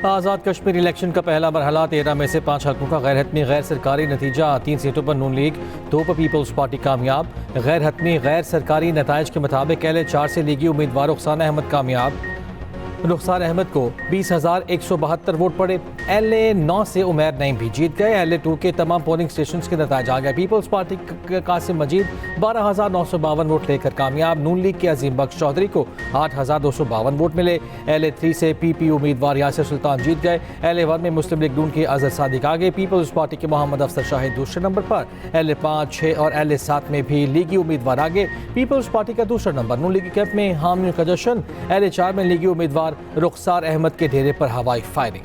Azad Kashmir election का पहला मरहला 13 में से 5 हल्कों का गैर हतमी गैर सरकारी नतीजा। 3 सीटों पर नून लीग, 2 पर पीपल्स पार्टी कामयाब। गैर हतमी गैर सरकारी नताइज के मुताबिक LA 4 से लीगी उम्मीदवार रुखसार अहमद कामयाब। रुखसार अहमद को 20,172 वोट पड़े। LA 9 से उमैर नईम भी जीत गए। LA 2 के तमाम पोलिंग स्टेशन के नताज आ गए। पीपल्स पार्टी के कासिम मजीद 12,952 वोट लेकर कामयाब। नून लीग के अजीम बख्श चौधरी को 8,252 वोट मिले। LA 3 से PP उम्मीदवार यासिर सुल्तान जीत गए। LA 1 में मुस्लिम लीग नून के अजहर सादिक आगे। पीपल्स पार्टी के मोहम्मद अफसर शाहिद दूसरे नंबर पर। LA 5, 6 और LA 7 में भी लीगी उम्मीदवार आगे। पीपल्स पार्टी का दूसरा नंबर। नून लीगी कैंप में हामियों का जश्न। LA 4 में लीगी उम्मीदवार रुखसार अहमद के डेरे पर हवाई फायरिंग।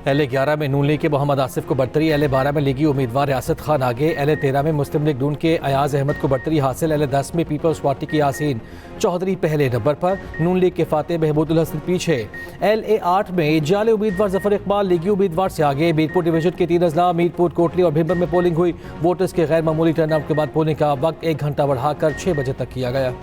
LA 11 में नून लीग के मोहम्मद आसिफ को बढ़तरी। LA 12 में लीगी उम्मीदवार रियासत खान आगे। LA 13 में मुस्लिम लीग नून के अयाज अहमद को बढ़तरी हासिल। LA 10 में पीपल्स पार्टी की यासीन चौधरी पहले नंबर पर। नून लीग के फातेह महमूदुल हसन पीछे। LA 8 में जाले उम्मीदवार जफर इकबाल लीगी उम्मीदवार से आगे। मीरपुर डिवीजन के 3 अजला मीरपुर, कोटली और भिंबर में पोलिंग हुई। वोटर्स के गैर मामूली टर्नआउट के बाद पोलिंग का वक्त 1 घंटा बढ़ाकर 6 बजे तक किया गया।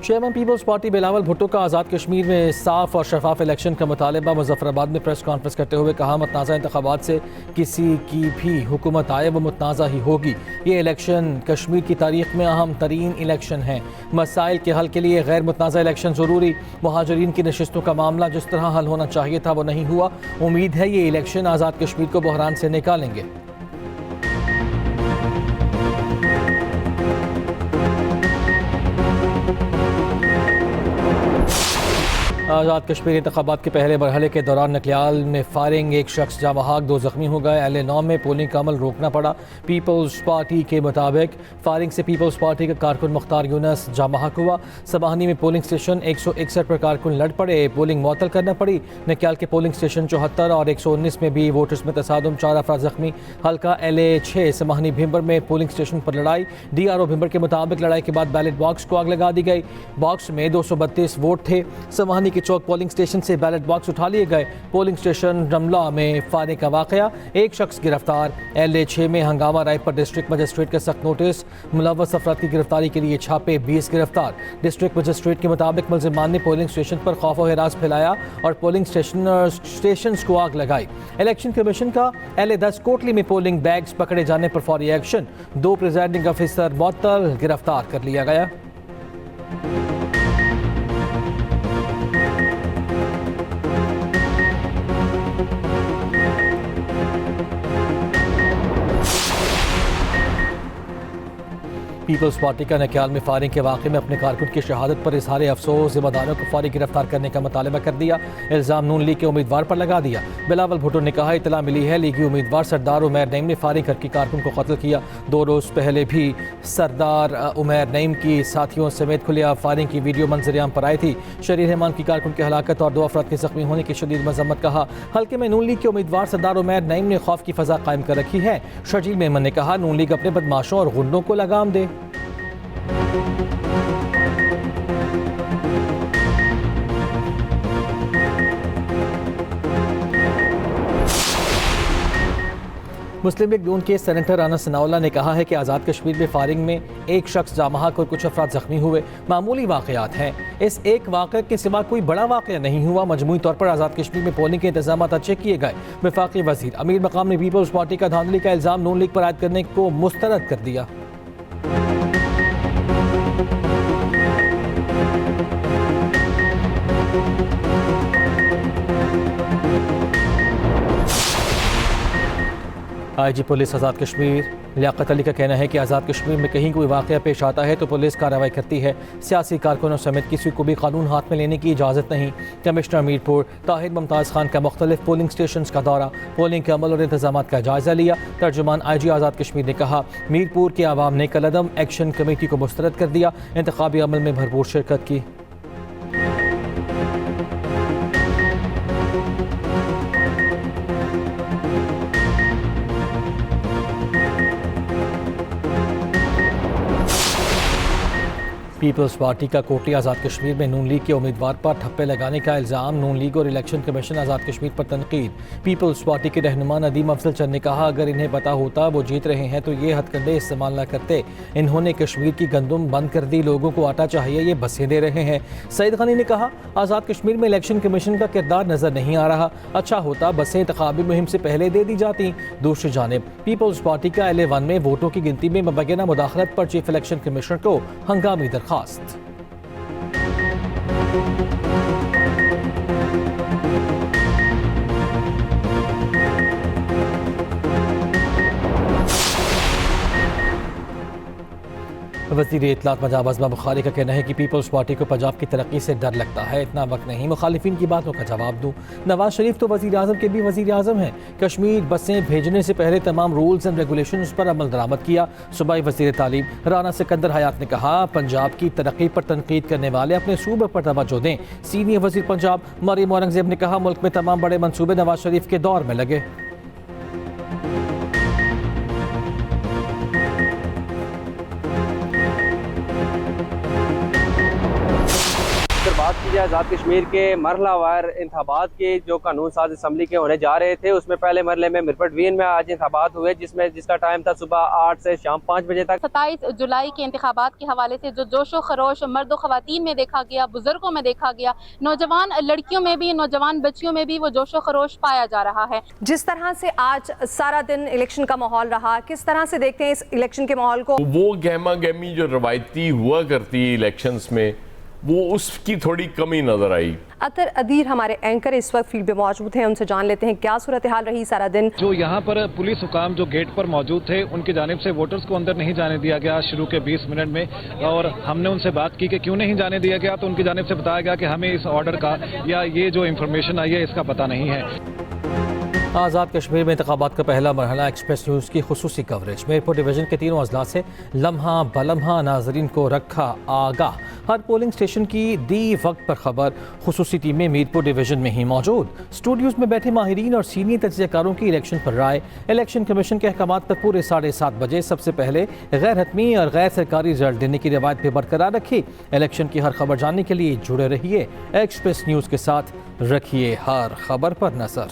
चेयरमैन पीपल्स पार्टी बिलावल भुट्टो का आज़ाद कश्मीर में साफ और शफाफ इलेक्शन का मुतालबा। मुजफ्फराबाद में प्रेस कॉन्फ्रेंस करते हुए कहा, मुतनाज़ा इंतखाबात से किसी की भी हुकूमत आए वो मुतनाज़ा ही होगी। ये इलेक्शन कश्मीर की तारीख में अहम तरीन इलेक्शन है। मसाइल के हल के लिए गैर मुतनाज़ा इलेक्शन ज़रूरी। मुहाजिरीन की नशिस्तों का मामला जिस तरह हल होना चाहिए था वो नहीं हुआ। उम्मीद है ये इलेक्शन आज़ाद कश्मीर को बहरान से निकालेंगे। आज़ाद कश्मीर इंतखाबात के पहले मरहले के दौरान नकलियाल में फायरिंग, 1 शख्स जाँ बहक, 2 जख्मी हो गए। LA 9 में पोलिंग का अमल रोकना पड़ा। पीपल्स पार्टी के मुताबिक फायरिंग से पीपल्स पार्टी का कारकुन मुख्तार यूनस जाँ बहक हुआ। समाहनी में पोलिंग स्टेशन 161 पर कारकुन लड़ पड़े, पोलिंग मुअत्तल करना पड़ी। नकलियाल के पोलिंग स्टेशन 74 और 119 में भी वोटर्स में तसादुम, 4 अफराद जख्मी। हल्का LA 6 समाहनी भिंबर में पोलिंग स्टेशन पर लड़ाई। DRO भिंबर के मुताबिक लड़ाई के बाद बैलेट बॉक्स को आग लगा दी गई। बॉक्स में 232 वोट थे। समाहनी के चौक पोलिंग स्टेशन से बैलेट बॉक्स उठा लिए गए। पोलिंग स्टेशन रमला में फायरिंग का वाकया, 1 शख्स गिरफ्तार। LA 6 में हंगामा राय पर डिस्ट्रिक्ट मजिस्ट्रेट का सख्त नोटिस। मुलव्वस अफराद की गिरफ्तारी के लिए छापे, 20 गिरफ्तार। डिस्ट्रिक्ट मजिस्ट्रेट के मुताबिक मुलजिमान ने पोलिंग स्टेशन पर खौफ व हिरास फैलाया और पोलिंग स्टेशन को आग लगाई। इलेक्शन कमीशन का LA 10 कोटली में पोलिंग बैग्स पकड़े जाने पर फौरी एक्शन। 2 प्रिजाइडिंग अफसर मुअत्तल, गिरफ्तार कर लिया गया। पीपल्स पार्टी का नकलियाल में फायरिंग के वाक़े में अपने कारकुन की शहादत पर इजहार अफसोस, जिम्मेदारों को फौरी गिरफ्तार करने का मुतालबा कर दिया। इल्ज़ाम नून लीग के उम्मीदवार पर लगा दिया। बिलावल भुट्टो ने कहा, इतला मिली है लीगी उम्मीदवार सरदार उमैर नईम ने फायरिंग करके कारकुन को कत्ल किया। 2 रोज़ पहले भी सरदार उमैर नईम की साथियों समेत खुलेआम फायरिंग की वीडियो मंजरियाम पर आई थी। शरीर रहमान की कारकुन की हलाकत और 2 अफराद के जख्मी होने की शदीद मजम्मत। कहा, हल्के में नून लीग के उम्मीदवार सरदार उमैर नईम ने खौफ की फ़ज़ा कायम कर रखी है। शर्जील मेमन ने कहा, नून लीग अपने बदमाशों और गुंडों को लगाम दे। मुस्लिम लीग नून के सेनेटर राना सनाउल्लाह ने कहा है कि आज़ाद कश्मीर में फायरिंग में 1 शख्स जाँ बहक और कुछ अफराद जख्मी हुए। मामूली वाक़यात हैं। इस एक वाक़े के सिवा कोई बड़ा वाक़या नहीं हुआ। मजमूई तौर पर आज़ाद कश्मीर में पोलिंग के इंतजाम अच्छे किए गए। वफाकी वज़ीर अमीर मकाम ने पीपल्स पार्टी का धांधली का इल्ज़ाम नून लीग पर आयद करने को मुस्तरद कर दिया। IG पुलिस आज़ाद कश्मीर लियाकत अली का कहना है कि आज़ाद कश्मीर में कहीं कोई वाक़या पेश आता है तो पुलिस कार्रवाई करती है। सियासी कारकुनों समेत किसी को भी कानून हाथ में लेने की इजाज़त नहीं। कमिश्नर मीरपुर ताहिर मुमताज़ खान का मुख्तलिफ पोलिंग स्टेशन का दौरा, पोलिंग के अमल और इंतजाम का जायज़ा लिया। तर्जुमान IG आज़ाद कश्मीर ने कहा, मीरपुर के आवाम ने कलअदम एक्शन कमेटी को मुस्तरद कर दिया। इंतखाबी अमल में भरपूर शिरकत की। पीपल्स पार्टी का कोटली आज़ाद कश्मीर में नून लीग के उम्मीदवार पर ठप्पे लगाने का इल्ज़ाम, नून लीग और इलेक्शन कमीशन आज़ाद कश्मीर पर तनकीद। पीपल्स पार्टी के रहनुमा नदीम अफजल चंद ने कहा, अगर इन्हें पता होता वो जीत रहे हैं तो ये हथकंडे इस्तेमाल न करते। इन्होंने कश्मीर की गंदुम बंद कर दी, लोगों को आटा चाहिए, ये बसें दे रहे हैं। सईद गनी ने कहा, आज़ाद कश्मीर में इलेक्शन कमीशन का किरदार नजर नहीं आ रहा, अच्छा होता बसें इंतखाबी मुहिम से पहले दे दी जाती। दूसरी जानिब पीपल्स पार्टी का LA1 में वोटों की गिनती में मुबैना मुदाखलत पर चीफ इलेक्शन कमिश्नर को हंगामी दरखास्त। वज़ीर इत्तलात पंजाब अज़मा बुखारी का कहना है कि पीपल्स पार्टी को पंजाब की तरक्की से डर लगता है, इतना वक्त नहीं मुखालिफिन की बातों का जवाब दूँ। नवाज शरीफ तो वज़ीर आज़म के भी वज़ीर आज़म हैं। कश्मीर बसें भेजने से पहले तमाम रूल्स एंड रेगुलेशंस पर अमल दरामद किया। सूबाई वज़ीर तालीम राना सिकंदर हयात ने कहा, पंजाब की तरक्की पर तनकीद करने वाले अपने सूबे पर तवज्जो दें। सीनियर वज़ीर पंजाब मरियम औरंगज़ेब ने कहा, मुल्क में तमाम बड़े मनसूबे नवाज शरीफ के दौर में लगे। बात की जाए आज़ाद कश्मीर के मरहलावार इंतखाबात के जो कानून साज असम्बली के होने जा रहे थे, उसमें पहले मरहले में मिरपट वीन में आज इंतखाबात हुए, जिसका टाइम था सुबह 8 से शाम 5 बजे तक। 27 जुलाई के इंतखाबात के हवाले से जो जोशो खरोश मर्द ख़वातीन में देखा गया, बुजुर्गों में देखा गया, नौजवान लड़कियों में भी, नौजवान बच्चियों में भी वो जोशो खरोश पाया जा रहा है। जिस तरह से आज सारा दिन इलेक्शन का माहौल रहा, किस तरह से देखते हैं इस इलेक्शन के माहौल को? वो गहमा गहमी जो रवायती हुआ करती है इलेक्शंस में, वो उसकी थोड़ी कमी नजर आई। अतर अदीर हमारे एंकर इस वक्त फील्ड पे मौजूद हैं, उनसे जान लेते हैं क्या सूरत हाल रही सारा दिन। जो यहाँ पर पुलिस हुकाम जो गेट पर मौजूद थे, उनकी जानिब से वोटर्स को अंदर नहीं जाने दिया गया शुरू के 20 मिनट में, और हमने उनसे बात की कि क्यों नहीं जाने दिया गया, तो उनकी जानिब से बताया गया कि हमें इस ऑर्डर का या ये जो इंफॉर्मेशन आई है इसका पता नहीं है। आज़ाद कश्मीर में इंतखाबात का पहला मरहला एक्सप्रेस न्यूज़ की खुसूसी कवरेज। मीरपुर डिवीज़न के तीनों अजला से लम्हा बलम्हा नाजरीन को रखा आगाह। हर पोलिंग स्टेशन की दी वक्त पर खबर, खुसूसी टीमें मीरपुर डिवीज़न में ही मौजूद। स्टूडियोज़ में बैठे माहिरीन और सीनियर तज्ज़ियाकारों की इलेक्शन पर राय। इलेक्शन कमीशन के अहकामात पर पूरे 7:30 बजे सबसे पहले गैर हतमी और गैर सरकारी रिजल्ट देने की रिवायत भी बरकरार रखी। इलेक्शन की हर खबर जानने के लिए जुड़े रहिए एक्सप्रेस न्यूज़ के साथ, रखिए हर खबर पर नजर।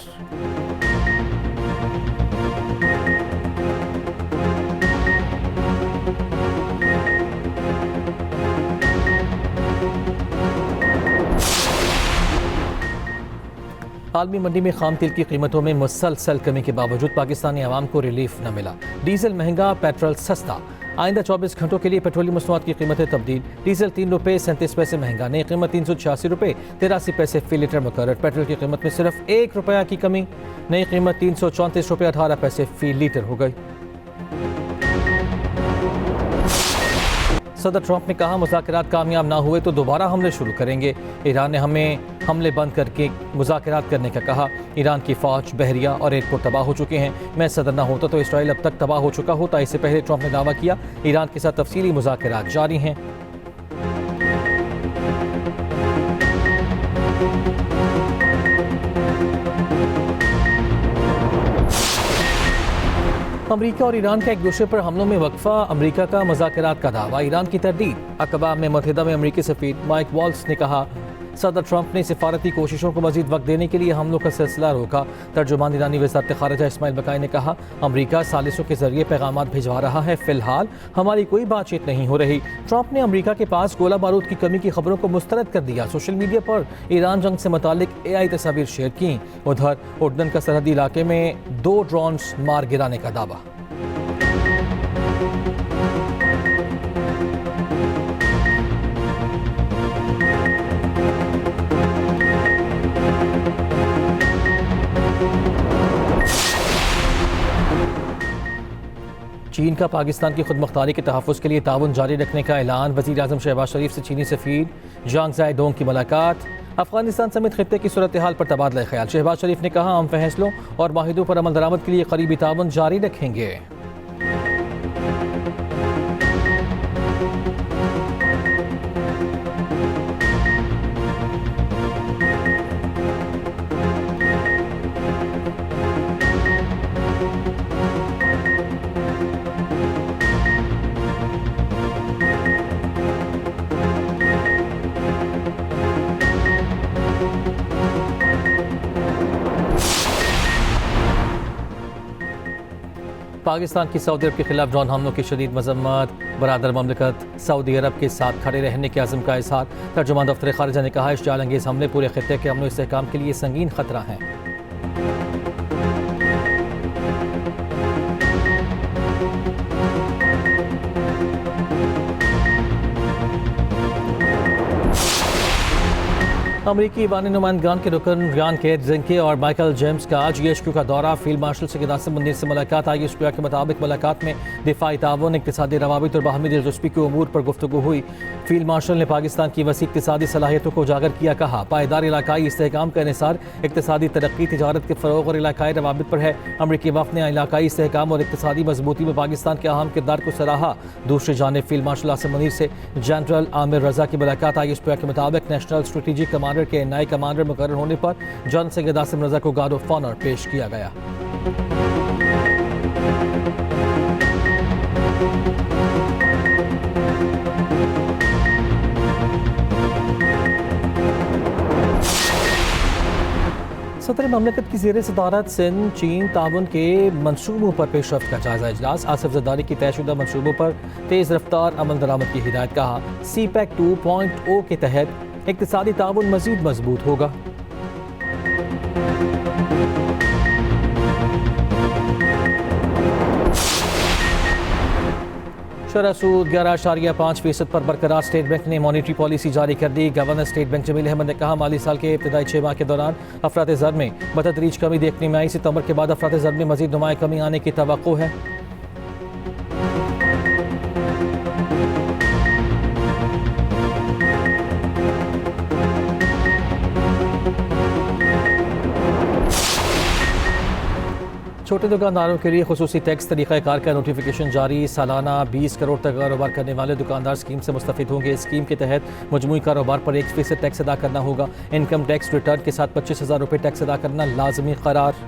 आलमी मंडी में खाम तेल की कीमतों में मुसलसल कमी के बावजूद पाकिस्तानी आवाम को रिलीफ न मिला। डीजल महंगा, पेट्रोल सस्ता। आइंदा 24 घंटों के लिए पेट्रोलियम मसनूआत की कीमतें तब्दील। डीजल 3 रुपये 37 पैसे महंगा, नई कीमत 386 रुपये 83 पैसे फी लीटर मुकर्रर। पेट्रोल की कीमत में सिर्फ 1 रुपया की कमी, नई कीमत 334 रुपये 18 पैसे फी लीटर हो गई। सदर ट्रंप ने कहा, मुज़ाकरात कामयाब ना हुए तो दोबारा हमले शुरू करेंगे। ईरान ने हमें हमले बंद करके मुज़ाकरात करने का कहा। ईरान की फ़ौज, बहरिया और एयरपोर्ट तबाह हो चुके हैं। मैं सदर ना होता तो इसराइल अब तक तबाह हो चुका होता। इससे पहले ट्रंप ने दावा किया, ईरान के साथ तफसीली मुज़ाकरात जारी हैं। अमरीका और ईरान का एक दूसरे पर हमलों में वक्फा, अमरीका का मुज़ाकरात का दावा, ईरान की तरदीद। अक़बा में मुत्तहिदा में अमरीकी सफ़ीर माइक वॉल्स ने कहा, सदर ट्रंप ने सिफारती कोशिशों को मजीद वक्त देने के लिए हमलों का सिलसिला रोका। तर्जुमान ईरानी वज़ारत ख़ारिजा इस्माइल बकाई ने कहा, अमरीका सालिसों के जरिए पैगामात भिजवा रहा है, फ़िलहाल हमारी कोई बातचीत नहीं हो रही। ट्रंप ने अमरीका के पास गोला बारूद की कमी की खबरों को मुस्तरद कर दिया। सोशल मीडिया पर ईरान जंग से मुतालिक AI तस्वीर शेयर की। उधर उर्दन का सरहदी इलाके में 2 ड्रोन्स मार गिराने का दावा। चीन का पाकिस्तान की खुदमुख्तारी के तहफ़्फ़ुज़ के लिए ताउन जारी रखने का ऐलान। वज़ीर आज़म शहबाज शरीफ से चीनी सफ़ीर जांग ज़ाई डोंग की मुलाकात। अफगानिस्तान समेत खित्ते की सूरत हाल पर तबादला ख्याल। शहबाज शरीफ ने कहा, हम फैसलों और माहिदों पर अमल दरामद के लिए करीबी ताउन जारी रखेंगे। पाकिस्तान की सऊदी अरब के खिलाफ ड्रोन हमलों की शदीद मजम्मत, बरादर ममलिकत सऊदी अरब के साथ खड़े रहने के अज़्म का इज़हार। तर्जुमान दफ्तर खारिजा ने कहा इश्तियाल अंगेज़ हमले पूरे खित्ते के अमन व इस्तेहकाम के लिए संगीन खतरा हैं। अमरीकी ईवानी नुमाइंदगान के रुकन रियान केट जिंके और माइकल जेम्स का GHQ का दौरा। फील्ड मार्शल सैयद आसिम मुनीर से मुलाकात। ISPR के मुताबिक मुलाकात में दिफाई ताउन, इक़्तिसादी रवाबित और बाहमी दिलचस्पी के उमूर पर गुफ्तगू हुई। फील्ड मार्शल ने पाकिस्तान की वसी इक़्तिसादी सलाहियतों को उजागर किया। कहा पायदार इलाकाई इस्तेहकाम का इन्हिसार इक़्तिसादी तरक्की, तिजारत के फ़रोग़ और इलाकाई रवाबित पर है। अमरीकी वफ़द ने इलाकाई इस्तेहकाम और इक़्तिसादी मजबूती में पाकिस्तान के अहम किरदार को सराहा। दूसरी जानिब फील्ड मार्शल आसिम मुनीर से जनरल आमिर रजा की मुलाकात। ISPR के मुताबिक नेशनल स्ट्रेटेजिक कमांडर के नए कमांडर मुकर्रर होने पर जनरल सैयद आसिम रजा को गार्ड ऑफ ऑनर पेश किया गया। सदर ममलिकत की ज़ेर सदारत सिंध चीन ताउन के मनसूबों पर पेशरफ्त का जायजा इजलास। आसिफ जरदारी की तयशुदा मनसूबों पर तेज़ रफ्तार अमल दरामद की हिदायत। कहा CPEC 2.0 के तहत इक़्तिसादी ताउन मज़ीद मजबूत होगा। शरह सूद 11.5% पर बरकरार। स्टेट बैंक ने मॉनिटरी पॉलिसी जारी कर दी। Governor state bank Jamil Ahmad ने कहा माली साल के इब्तदाई 6 माह के दौरान अफरात ज़र में बतदरीज कमी देखने में आई। सितंबर के बाद अफरात ज़र में मज़ीद नुमाया कमी आने की तवक्को है। छोटे दुकानदारों के लिए खुसूसी टैक्स तरीक़ाकार का नोटिफिकेशन जारी। सालाना 20 करोड़ तक कारोबार करने वाले दुकानदार स्कीम से मुस्तफ़ीद होंगे। स्कीम के तहत मजमूई कारोबार पर 1% टैक्स अदा करना होगा। इनकम टैक्स रिटर्न के साथ 25,000 रुपये टैक्स अदा करना लाजमी करार।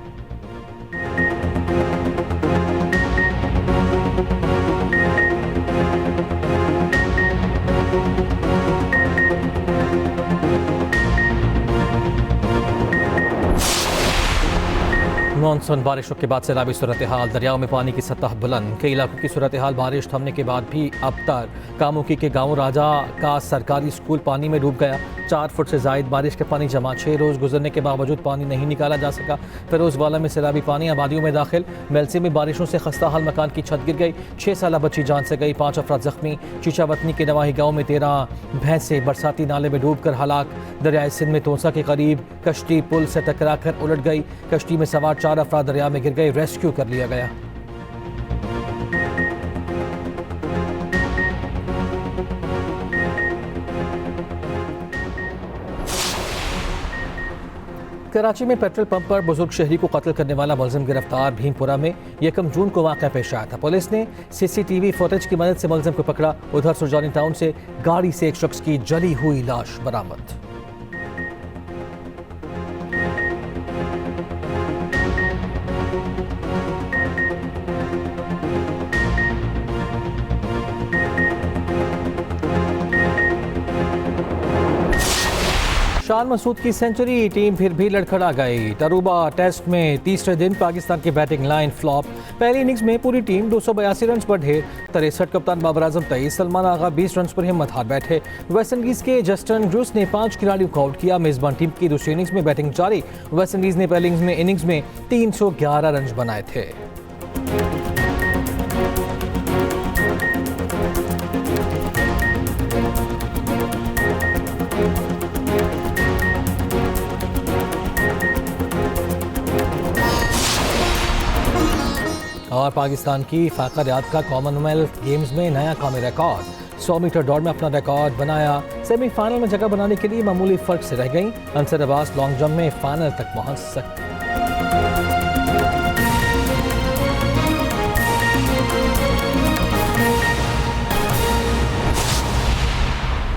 मानसून बारिशों के बाद सैलाबी सूरत हाल। दरियाओं में पानी की सतह बुलंद। कई इलाकों की सूरत हाल बारिश थमने के बाद भी अब तक। कामुकी के गांव राजा का सरकारी स्कूल पानी में डूब गया। 4 फुट से जायद बारिश का पानी जमा। 6 रोज़ गुजरने के बावजूद पानी नहीं निकाला जा सका। फिरोजवाला में सैलाबी पानी आबादियों में दाखिल। मेलसी में बारिशों से खस्ता हाल मकान की छत गिर गई। 6 साल बच्ची जान से गई। 5 अफराद जख्मी। चीचावतनी के नवाही गाँव में 13 भैंसें बरसाती नाले में डूब कर हलाक। दरियाए सिंध में तोसा के करीब कश्ती पुल से टकरा कर उलट गई। कश्ती में सवार 4 अफराद दरिया में गिर गए। रेस्क्यू कर लिया गया। कराची में पेट्रोल पंप पर बुजुर्ग शहरी को कत्ल करने वाला मुलजिम गिरफ्तार। भीमपुरा में 1 जून को वाक़या पेश आया था। पुलिस ने CCTV फुटेज की मदद से मुलजिम को पकड़ा। उधर सुरजानी टाउन से गाड़ी से एक शख्स की जली हुई लाश बरामद। शान मसूद की सेंचुरी। टीम फिर भी लड़खड़ा गई। तरुबा टेस्ट में तीसरे दिन पाकिस्तान की बैटिंग लाइन फ्लॉप। पहली इनिंग्स में पूरी टीम 282 रन पर ढेर। 63 कप्तान बाबर आजम 23, सलमान आगा 20 रन पर हिम्मत हार बैठे। वेस्ट इंडीज के जस्टिन ब्रूस ने 5 खिलाड़ियों को आउट किया। मेजबान टीम की दूसरी इनिंग्स में बैटिंग जारी। वेस्ट इंडीज ने पहली इनिंग्स में 311 रन बनाए थे। और पाकिस्तान की फाका रियाद का कॉमनवेल्थ गेम्स में नया कौमी रिकॉर्ड। 100 मीटर दौड़ में अपना रिकॉर्ड बनाया। सेमीफाइनल में जगह बनाने के लिए मामूली फर्क से रह गई। अंसर अब्बास लॉन्ग जंप में फाइनल तक पहुंच सकते।